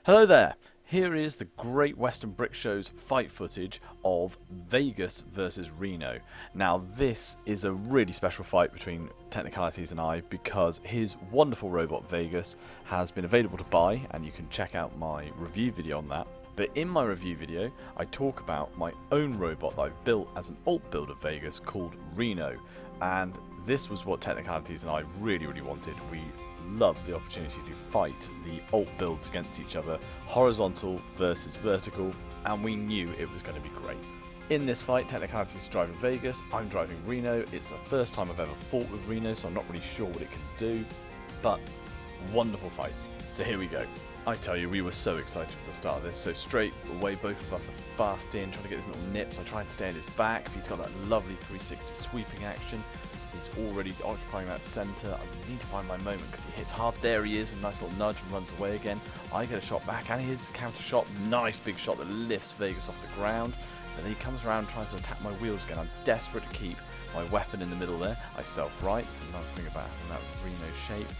Hello there! Here is the Great Western Brick Show's fight footage of Vegas versus Reno. Now this is a really special fight between Technicalities and I because his wonderful robot Vegas has been available to buy, and you can check out my review video on that. But in my review video I talk about my own robot that I've built as an alt build of Vegas called Reno, and this was what Technicalities and I really wanted. We love the opportunity to fight the alt builds against each other, horizontal versus vertical, and we knew it was going to be great. In this fight, Technicalities is driving Vegas, I'm driving Reno. It's the first time I've ever fought with Reno, so I'm not really sure what it can do, but wonderful fights. So here we go. I tell you, we were so excited for the start of this. So straight away, both of us are fast in, trying to get his little nips. I try and stay in his back. He's got that lovely 360 sweeping action. He's already occupying that centre. I need to find my moment because he hits hard. There he is with a nice little nudge and runs away again. I get a shot back, and his counter shot, nice big shot that lifts Vegas off the ground. And then he comes around and tries to attack my wheels again. I'm desperate to keep my weapon in the middle there. I self-right. It's a nice thing about having that Reno shape.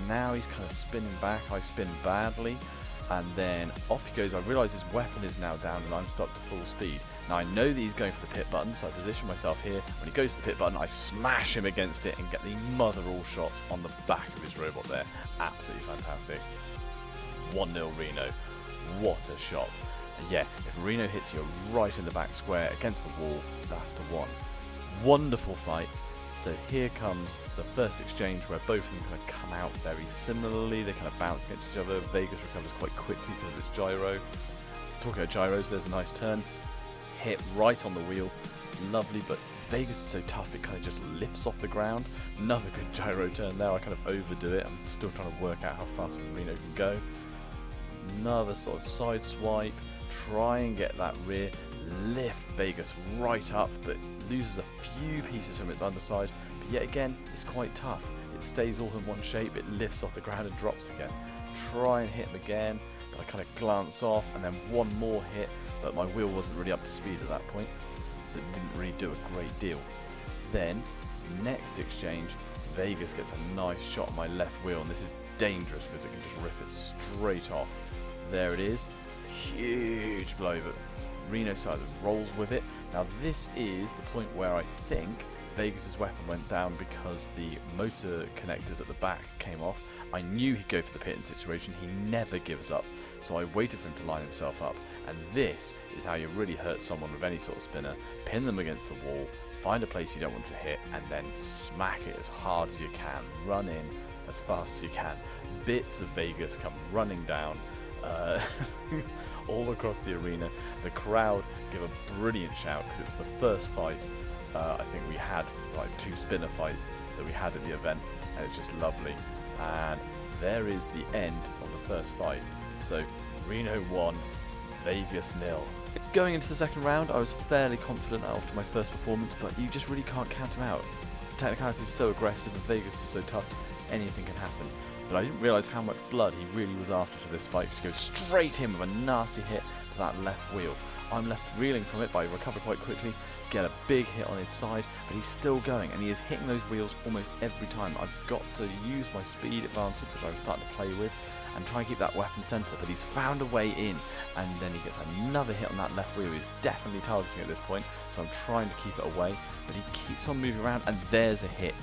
Now he's kind of spinning back. I spin badly, and then off he goes. I realise his weapon is now down and I'm stuck to full speed. Now I know that he's going for the pit button, so I position myself here. When he goes to the pit button, I smash him against it and get the mother all shots on the back of his robot there. Absolutely fantastic. 1-0 Reno. What a shot. And yeah, if Reno hits you right in the back square against the wall, that's the one. Wonderful fight. So here comes the first exchange where both of them kind of come out very similarly. They kind of bounce against each other. Vegas recovers quite quickly because of his gyro. Talking about gyros, there's a nice turn. Hit right on the wheel. Lovely, but Vegas is so tough it kind of just lifts off the ground. Another good gyro turn there. I kind of overdo it. I'm still trying to work out how fast Reno can go. Another sort of side swipe. Try and get that rear. Lift Vegas right up, but loses a few pieces from its underside. But yet again, it's quite tough. It stays all in one shape. It lifts off the ground and drops again. Try and hit him again, but I kind of glance off, and then one more hit. But my wheel wasn't really up to speed at that point, so it didn't really do a great deal. Then, next exchange, Vegas gets a nice shot on my left wheel, and this is dangerous because it can just rip it straight off. There it is, huge blow, but Reno side rolls with it. Now this is the point where I think Vegas's weapon went down because the motor connectors at the back came off. I knew he'd go for the pit-in situation. He never gives up, so I waited for him to line himself up. And this is how you really hurt someone with any sort of spinner. Pin them against the wall, find a place you don't want to hit, and then smack it as hard as you can. Run in as fast as you can. Bits of Vegas come running down all across the arena. The crowd give a brilliant shout because it was the first fight I think we had, like 2 spinner fights that we had at the event, and it's just lovely. And there is the end of the first fight. So Reno 1, Vegas 0. Going into the second round, I was fairly confident after my first performance, but you just really can't count him out. Technicality is so aggressive and Vegas is so tough, anything can happen. But I didn't realise how much blood he really was after for this fight. Just go straight in with a nasty hit to that left wheel. I'm left reeling from it, but I recover quite quickly, get a big hit on his side, but he's still going, and he is hitting those wheels almost every time. I've got to use my speed advantage, which I was starting to play with, and try and keep that weapon centre, but he's found a way in, and then he gets another hit on that left wheel. He's definitely targeting at this point, so I'm trying to keep it away, but he keeps on moving around, and there's a hit.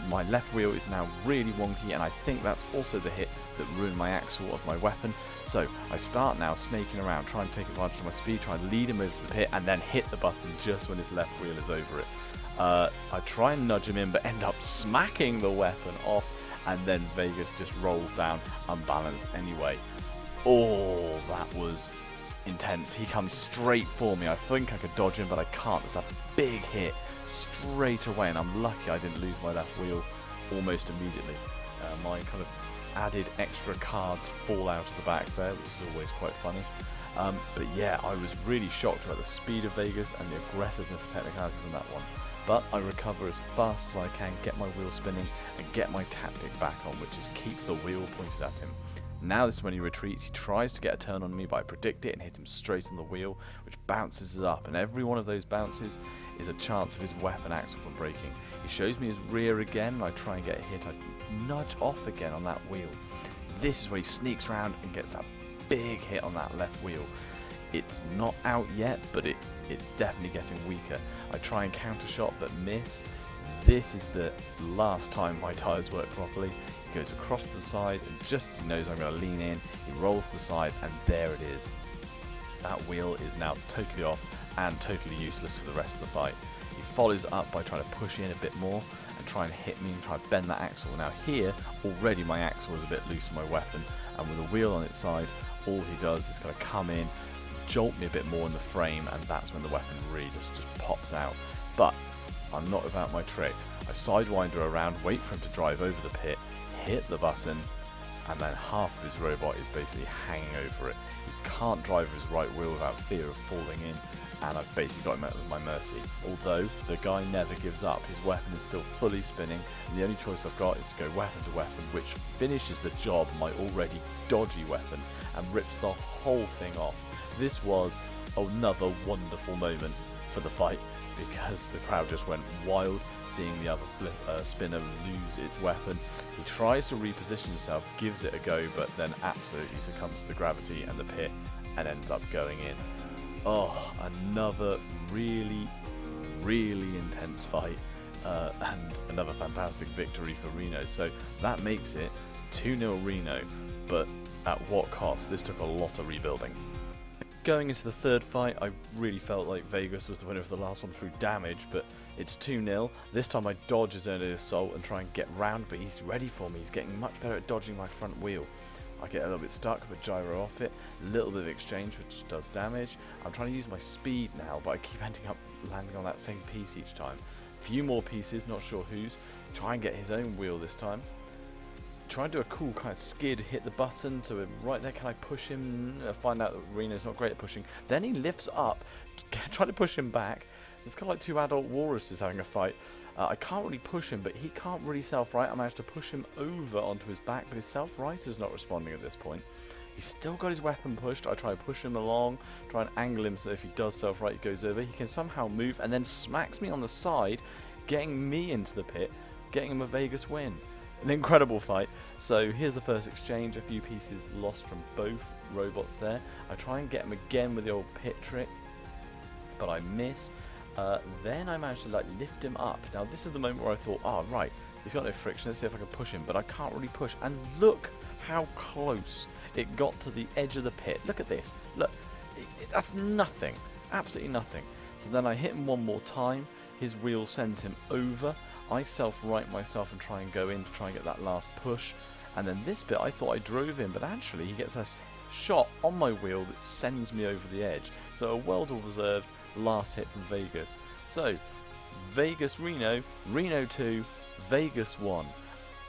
My left wheel is now really wonky, and I think that's also the hit that ruined my axle of my weapon. So I start now snaking around, trying to take advantage of my speed, trying to lead him over to the pit, and then hit the button just when his left wheel is over it. I try and nudge him in, but end up smacking the weapon off, and then Vegas just rolls down unbalanced anyway. Oh, that was intense. He comes straight for me. I think I could dodge him, but I can't. It's a big hit straight away, and I'm lucky I didn't lose my left wheel almost immediately. My kind of added extra cards fall out of the back there, which is always quite funny. But yeah, I was really shocked about the speed of Vegas and the aggressiveness of Technicalities in that one. But I recover as fast as I can, get my wheel spinning, and get my tactic back on, which is keep the wheel pointed at him. Now this is when he retreats. He tries to get a turn on me, but I predict it and hit him straight on the wheel, which bounces it up, and every one of those bounces is a chance of his weapon axle from breaking. He shows me his rear again, and I try and get a hit. I nudge off again on that wheel. this is where he sneaks around and gets that big hit on that left wheel. It's not out yet, but it's definitely getting weaker. I try and counter shot but miss. This is the last time my tyres work properly. He goes across the side, and just as he knows I'm going to lean in, he rolls to the side, and there it is. That wheel is now totally off and totally useless for the rest of the fight. He follows up by trying to push in a bit more and try and hit me and try to bend that axle. Now here, already my axle is a bit loose in my weapon, and with a wheel on its side, all he does is kind of come in, jolt me a bit more in the frame, and that's when the weapon really just pops out. But I'm not about my tricks. I sidewinder around, wait for him to drive over the pit, hit the button, and then half of his robot is basically hanging over it. He can't drive his right wheel without fear of falling in, and I've basically got him at my mercy. Although the guy never gives up, his weapon is still fully spinning, and the only choice I've got is to go weapon to weapon, which finishes the job, my already dodgy weapon, and rips the whole thing off. This was another wonderful moment for the fight, because the crowd just went wild seeing the other spinner lose its weapon. He tries to reposition himself, gives it a go, but then absolutely succumbs to the gravity and the pit and ends up going in. Oh, another really intense fight, and another fantastic victory for Reno. So that makes it 2-0 Reno, but at what cost? This took a lot of rebuilding. Going into the third fight, I really felt like Vegas was the winner of the last one through damage, but it's 2-0. This time I dodge his early assault and try and get round, but he's ready for me. He's getting much better at dodging my front wheel. I get a little bit stuck, but gyro off it. A little bit of exchange, which does damage. I'm trying to use my speed now, but I keep ending up landing on that same piece each time. A few more pieces, not sure whose. Try and get his own wheel this time. Try and do a cool kind of skid, hit the button, so right there, can I push him? I find out that Reno's not great at pushing. Then he lifts up, try to push him back. It's kind of like two adult walruses having a fight. I can't really push him, but he can't really self-right. I managed to push him over onto his back, but his self-righter's not responding at this point. He's still got his weapon pushed. I try to push him along, try and angle him so if he does self-right, he goes over. He can somehow move and then smacks me on the side, getting me into the pit, getting him a Vegas win. An incredible fight. So here's the first exchange, a few pieces lost from both robots there. I try and get him again with the old pit trick, but I miss. Then I managed to lift him up. Now this is the moment where I thought, oh right, he's got no friction, let's see if I can push him, but I can't really push. And look how close it got to the edge of the pit. Look at this, look, that's nothing, absolutely nothing. So then I hit him one more time, his wheel sends him over. I self-right myself and try and go in to try and get that last push. And then this bit I thought I drove in, but actually he gets a shot on my wheel that sends me over the edge. So a well-deserved last hit from Vegas. So Vegas Reno, Reno 2, Vegas 1.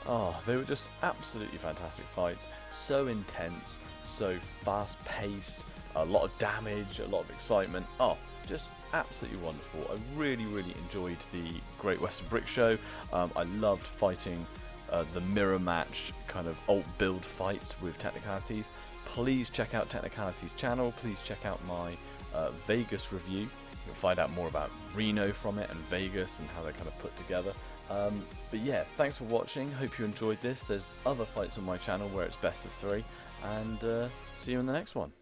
Oh, they were just absolutely fantastic fights. So intense, so fast-paced, a lot of damage, a lot of excitement. Oh, just absolutely wonderful. I really enjoyed the Great Western Brick Show. I loved fighting the mirror match kind of alt build fights with Technicalities. Please check out Technicalities channel. Please check out my Vegas review. You'll find out more about Reno from it and Vegas and how they're kind of put together. But yeah, thanks for watching. Hope you enjoyed this. There's other fights on my channel where it's best of 3, and see you in the next one.